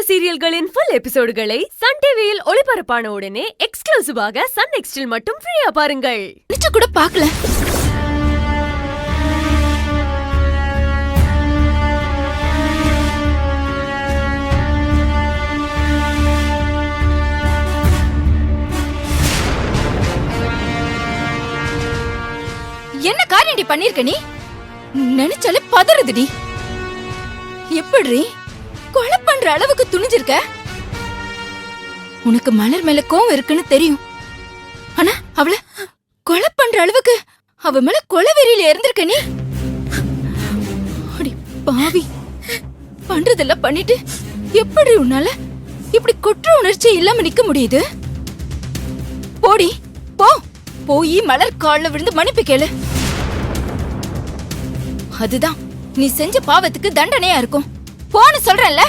சீரியல்களின் full எபிசோடுகளை Sun டிவியில் ஒளிபரப்பான உடனே எக்ஸ்க்ளூசிவாக சன் நெக்ஸ்டில் மட்டும் ஃப்ரீயா பாருங்கள். நினைச்சு கூட பார்க்கல. என்ன காரியடி பண்ணிருக்க நீ? நினைச்சாலே பதறுதுடி. எப்படி கொலை பண்ற அளவுக்கு துணிஞ்சிருக்க? உனக்கு மலர் மேல கோவம் இருக்குன்னு தெரியும். ஆனா அவள கொலை பண்ற அளவுக்கு அவ மேல கொலை வெறியில இருந்திருக்க நீ. அடி பாவி, பண்றதெல்லாம் பண்ணிட்டு எப்படி உன்னால இப்படி குற்ற உணர்ச்சி இல்லாம நிக்க முடியுது? போடி போ, போய் மலர் கால்ல விழுந்து மன்னிப்பு கேளு. அதுதான் நீ செஞ்ச பாவத்துக்கு தண்டனையா இருக்கும். போன்னு சொல்றேன்ல.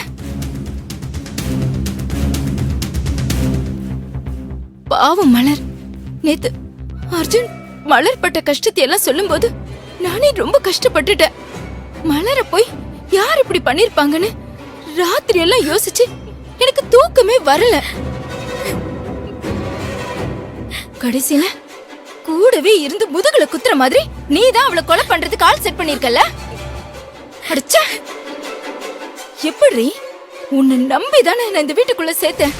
பாவம் மலர். நேத்து அர்ஜுன் மலர் பட்ட கஷ்டத்தை எல்லாம் சொல்லும் போது நானே ரொம்ப கஷ்டப்பட்டுட்டேன். மலரை போய் யார் இப்படி பண்ணிருப்பாங்கன்னு ராத்திரி எல்லாம் யோசிச்சு எனக்கு தூக்கமே வரல. கடைசியில கூடவே இருந்து முதுகுல குத்துற மாதிரி நீதான் அவளை கொலை பண்றதுக்கு ஆள் செட் பண்ணிருக்கல. அடிச்சா எப்படி? உன்னை நம்பிதானே நான் இந்த வீட்டுக்குள்ள சேர்த்தேன்.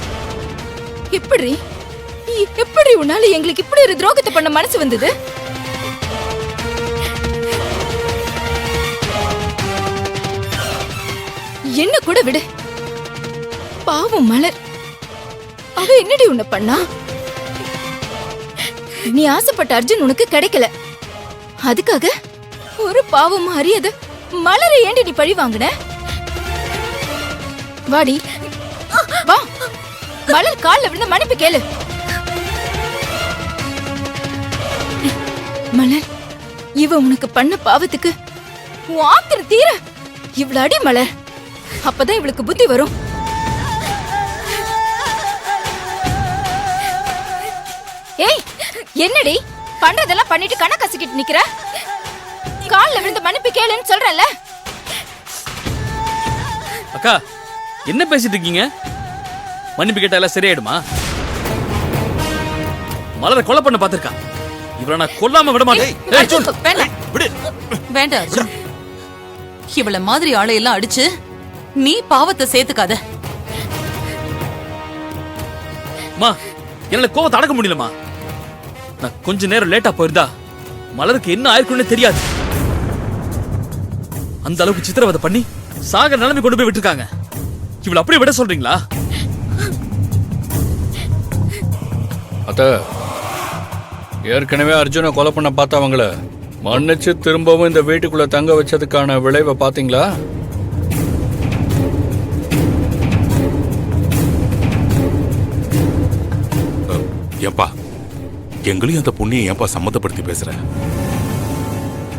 எப்படி எப்படி உன்னால எங்களுக்கு இப்படி ஒரு துரோகத்தை பண்ண மனசு வந்தது? என்ன கூட விடு. பாவம் மலர், அவ என்னடி உன்னை பண்ணா? நீ ஆசைப்பட்ட அர்ஜுன் உனக்கு கிடைக்கல. அதுக்காக ஒரு பாவம் அறியாத மலரை ஏண்டி நீ பழி வாங்கின? வாடி வா, மலர் கால்ல விழுந்த மன்னிப்பு கேளு. மலர், இவ உனக்கு பண்ண பாவத்துக்கு உன் ஆத்திரம் தீர இவ்வளவு அடி மலர். அப்பதான் இவளுக்கு புத்தி வரும். ஏய், என்னடி பண்றதெல்லாம் பண்ணிட்டு கணக்கசிக்கிட்டு நிக்கிற? கால்ல விழுந்து மன்னிப்பு கேளுன்னு சொல்றல. அக்கா, என்ன பேசிட்டு இருக்கீங்க? மன்னிப்பு கேட்டா எல்லாம் சரியாயிடுமா? மலரை கொலை பண்ண பாத்திருக்கா. இவளை நான் கொல்லாம விட மாட்டேன். வேண்டாம் அர்ஜுன், இவள மாதிரி ஆளையெல்லாம் அடிச்சு நீ பாவத்தை சேர்த்துக்காத. என்னால கோவத்தை அடக்க முடியலமா. நான் கொஞ்ச நேரம் லேட்டா போயிருந்தா மலருக்கு என்ன ஆயிருக்குன்னு தெரியாது. அந்த அளவுக்கு சித்திரவதை பண்ணி சாக நிலைமை கொண்டு போய் விட்டுருக்காங்க. இவளை அப்படியே விட சொல்றீங்களா? அத்த, ஏற்கனவே அர்ஜுனை கொலை பண்ண பார்த்தவங்கள மன்னிச்சு திரும்பவும் இந்த வீட்டுக்குள்ள தங்க வச்சதுக்கான விளைவை பாத்தீங்களா? ஏப்பா, எங்களையும் அந்த பொண்ணையை ஏன்பா சம்மதப்படுத்தி பேசுற?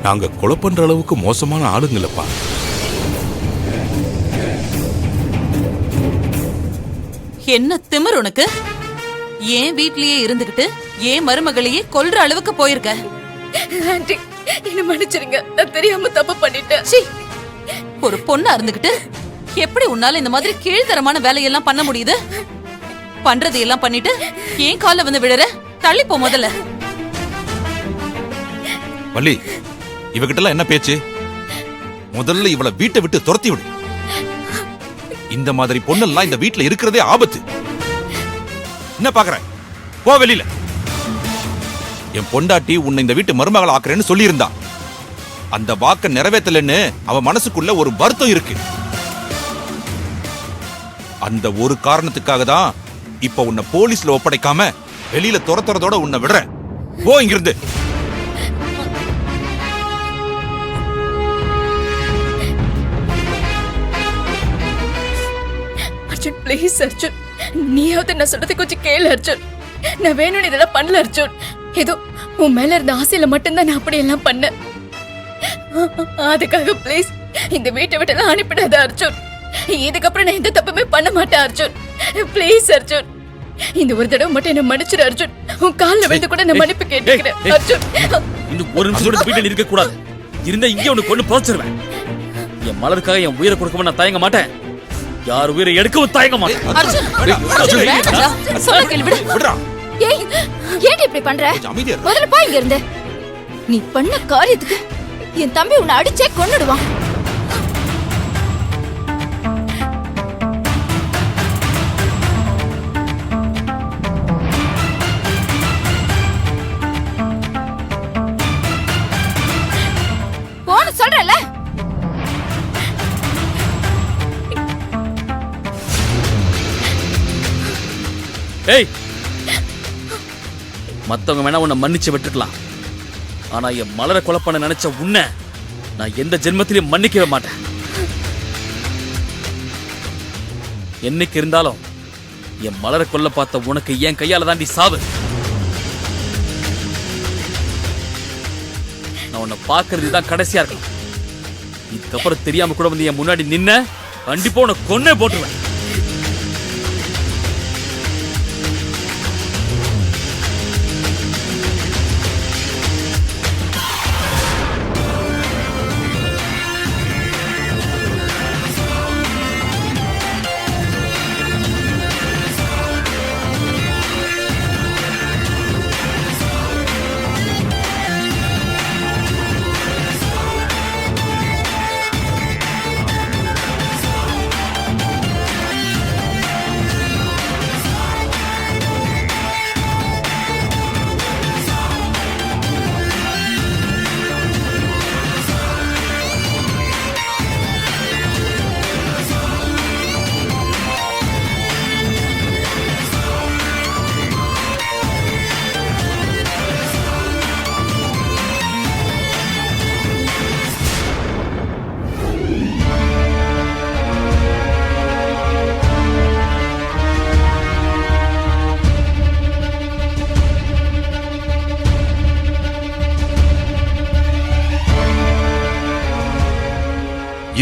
நாங்க கொலை பண்ற அளவுக்கு மோசமான ஆளுங்களப்பா. என்ன திமிர் உனக்கு? ஏன் வீட்லயே இருந்துகிட்டு ஏன் மருமகளையே கொல்ற அளவுக்கு போயிருக்க? ஆண்டி, என்ன மன்னிச்சிருங்க, நான் தெரியாம தப்பு பண்ணிட்டேன். ஒரு பொண்ணா இருந்துகிட்டு எப்படி உன்னால இந்த மாதிரி கீழ்த்தரமான வேலையெல்லாம் பண்ண முடியுது? பண்றதையெல்லாம் பண்ணிட்டு ஏன் கால வந்து விடுற? தள்ளி போ முதல்ல. வள்ளி, இவகிட்ட என்ன பேச்சு? முதல்ல இவளை வீட்டை விட்டு துரத்தி விடு. இந்த மாதிரி பொண்ணெல்லாம் இந்த வீட்டுல இருக்கிறதே ஆபத்து. என்ன பாக்குற? போ வெளியில. என் பொண்டாட்டி உன்னை இந்த வீட்டு மருமகள் ஆக்குறேன்னு சொல்லி இருந்தா. அந்த வாக்க நிறைவேற்றலன்னு அவ மனசுக்குள்ள ஒரு வருத்தம் இருக்கு. அந்த ஒரு காரணத்துக்காக தான் இப்ப உன்னை போலீஸ்ல ஒப்படைக்காம வெளியில துரத்துறதோட உன்னை விடுறேன். போ இங்கிருந்து. அர்ஜுன், ப்ளீஸ் அர்ஜுன், நீயாவது நான் சொல்றது கொஞ்சம் கேளு அர்ஜுன். நான் வேணும்னு இதெல்லாம் பண்ணல அர்ஜுன். ஏதோ உன் மேல இருந்த ஆசையில மட்டும்தான் நான் அப்படியெல்லாம் பண்ணேன். அதுக்காக ப்ளீஸ் இந்த வீட்டை விட்டு அனுப்பிடாத அர்ஜுன். இதுக்கப்புறம் நான் எந்த தப்புமே பண்ண மாட்டேன் அர்ஜுன். ப்ளீஸ் அர்ஜுன், இந்த ஒரு தடவை மட்டும் என்ன மன்னிச்சிரு அர்ஜுன். உன் கால்ல விழுந்து கூட நான் மன்னிப்பு கேட்டுக்கிறேன் அர்ஜுன். இன்னும் ஒரு நிமிஷம் வீட்டில் இருக்க கூடாது. இருந்தா இங்கே உனக்கு கொண்டு புதைச்சிருவேன். என் மலருக்காக என் உயிரை கொடுக்கவும் நான் தயங்க மாட்டேன். யார் உயிரை எடுக்கவும் தயங்க மாட்டேன். அர்ஜுன் வேண்டாம்டா. சொல்ல கேளு விடு. விடுறா. ஏய் ஏன்டி இப்படி பண்ற? கொஞ்சம் அமைதியா இரு. முதல்ல போ இங்க இருந்து. நீ பண்ண காரியத்துக்கு என் தம்பி உன்னை அடிச்சே கொன்னுடுவான். போன்னு சொல்றல. ஏய், மத்தவங்க வேணா உன்னை மன்னிச்சு விட்டுருக்கலாம். ஆனா என் மலரை கொலை பண்ண நினைச்ச உன்னை நான் எந்த ஜென்மத்திலையும் மன்னிக்கவே மாட்டேன். என்னைக்கு இருந்தாலும் என் மலரை கொல்ல பார்த்த உனக்கு என் கையால தாண்டி சாவு. நான் உன்னை பார்க்கறது தான் கடைசியா இருக்கலாம். இதுக்கப்புறம் தெரியாம கூட வந்து என் முன்னாடி நின்ன கண்டிப்பா உன்னை கொன்னே போட்டுருவேன்.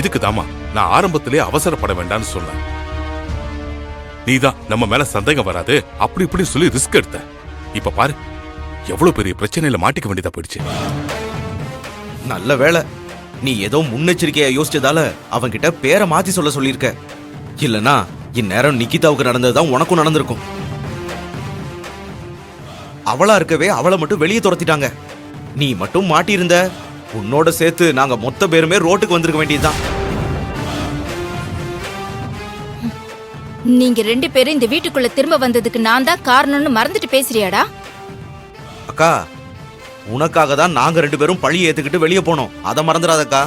இதுக்கு தாமா நான் ஆரம்பத்திலே அவசரப்பட வேண்டாம்னு சொன்னேன். நீதான் நம்ம மேல சந்தேகம் வராது அப்படி இப்படி சொல்லி ரிஸ்க் எடுத்த. இப்ப பாரு எவ்வளவு பெரிய பிரச்சனையில மாட்டிக்க வேண்டியதா போயிடுச்சு. நல்ல வேளை நீ ஏதோ முன்னெச்சரிக்கையா யோசிச்சதால அவன்கிட்ட பேரை மாத்தி சொல்ல சொல்லியிருக்க. இல்லனா இந்நேரம் நிக்கிதாவுக்கு நடந்ததுதான் உனக்கும் நடந்திருக்கும். அவளா இருக்கவே அவளை மட்டும் வெளியே துரத்திட்டாங்க. நீ மட்டும் மாட்டியிருந்த உன்னோட சேர்த்து நாங்க மொத்த பேருமே ரோட்டுக்கு வந்திருக்க வேண்டியதுதான். நீங்க 2 பேரும் இந்த வீட்டுக்குள்ள திரும்ப வந்ததுக்கு நான் தான் காரணம்னு மறந்துட்டு பேசுறியாடா? அக்கா உனக்காக தான் நாங்க 2 பேரும் பழி ஏத்துக்கிட்டு வெளியே போனோம். அதை மறந்துடாதக்கா.